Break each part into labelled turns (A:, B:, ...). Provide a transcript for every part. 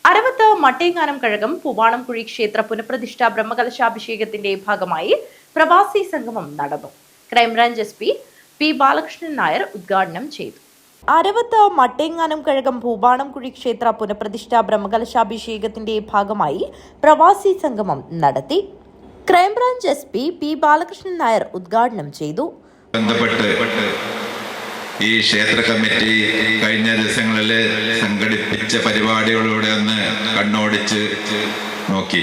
A: അരവത്ത് മട്ടേങ്ങാനം കഴകം പൂവാണംകുഴി ക്ഷേത്ര പുനഃപ്രതിഷ്ഠാ ബ്രഹ്മകലശാഭിഷേകത്തിന്റെ ഭാഗമായി പ്രവാസി സംഗമം നടന്നു. Crime branch SP. P. Balakrishnan Nair ഉദ്ഘാടനം ചെയ്തു. അരവത്ത് മട്ടേങ്ങാനം കഴകം പൂവാണംകുഴി ക്ഷേത്ര പുനഃപ്രതിഷ്ഠാ ബ്രഹ്മകലശാഭിഷേകത്തിന്റെ ഭാഗമായി പ്രവാസി സംഗമം നടത്തി. Crime branch SP. P. Balakrishnan Nair ഉദ്ഘാടനം ചെയ്തു.
B: ഈ ക്ഷേത്ര കമ്മിറ്റി കഴിഞ്ഞ ദിവസങ്ങളിൽ സംഘടിപ്പിച്ച പരിപാടികളിലൂടെ ഒന്ന് കണ്ണോടിച്ച് നോക്കി.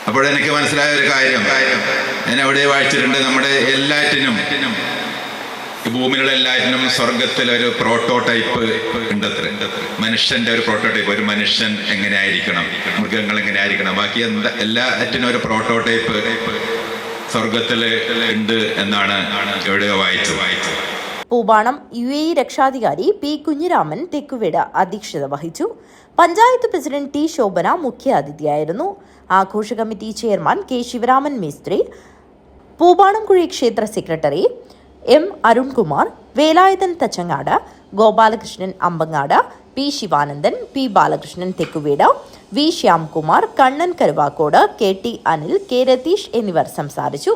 B: അപ്പോഴെനിക്ക് മനസ്സിലായ ഒരു കാര്യം ഞാൻ അവിടെ വായിച്ചിട്ടുണ്ട്. നമ്മുടെ എല്ലാറ്റിനും, ഈ ഭൂമിയിലുള്ള എല്ലാറ്റിനും സ്വർഗത്തിലൊരു പ്രോട്ടോടൈപ്പ് ഉണ്ടത്ര. മനുഷ്യന്റെ ഒരു പ്രോട്ടോടൈപ്പ്. ഒരു മനുഷ്യൻ എങ്ങനെയായിരിക്കണം, മൃഗങ്ങൾ എങ്ങനെയായിരിക്കണം, ബാക്കി എല്ലാറ്റിനും ഒരു പ്രോട്ടോടൈപ്പ് സ്വർഗത്തില് ഉണ്ട് എന്നാണ് എവിടെയോ വായിച്ചത്.
A: പൂവാണം UAE രക്ഷാധികാരി പി. കുഞ്ഞിരാമൻ തെക്കുവേട അധ്യക്ഷത വഹിച്ചു. Panchayat president T. ശോഭന മുഖ്യാതിഥിയായിരുന്നു. ആഘോഷ കമ്മിറ്റി ചെയർമാൻ കെ. ശിവരാമൻ മേസ്ത്രി, പൂവാണംകുഴി ക്ഷേത്ര secretary M. Arunkumar, Velayudhan Thachangad, Gopalakrishnan Ambangad, P. Sivanandan, P. Balakrishnan Thekkuveda, V. Shyamkumar, Kannan Karuvakkode, K. T. Anil, K. Ratheesh എന്നിവർ സംസാരിച്ചു.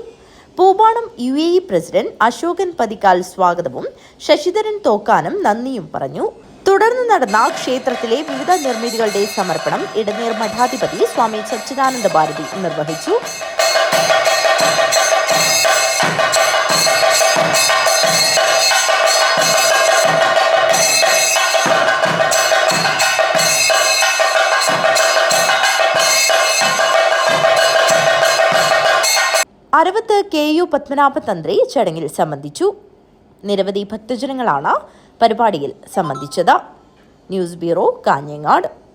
A: പൂവാണം UAE പ്രസിഡന്റ് അശോകൻ പതിക്കാൽ സ്വാഗതവും ശശിധരൻ തോക്കാനം നന്ദിയും പറഞ്ഞു. തുടർന്ന് നടന്ന ക്ഷേത്രത്തിലെ വിവിധ നിർമ്മിതികളുടെ സമർപ്പണം ഇടനീർ മഠാധിപതി സ്വാമി സച്ചിദാനന്ദ ഭാരതി നിർവഹിച്ചു. അരവത്ത് KU പത്മനാഭ തന്ത്രി ചടങ്ങിൽ സംബന്ധിച്ചു. നിരവധി ഭക്തജനങ്ങളാണ് പരിപാടിയിൽ സംബന്ധിച്ചത്. News bureau, Kanhangad.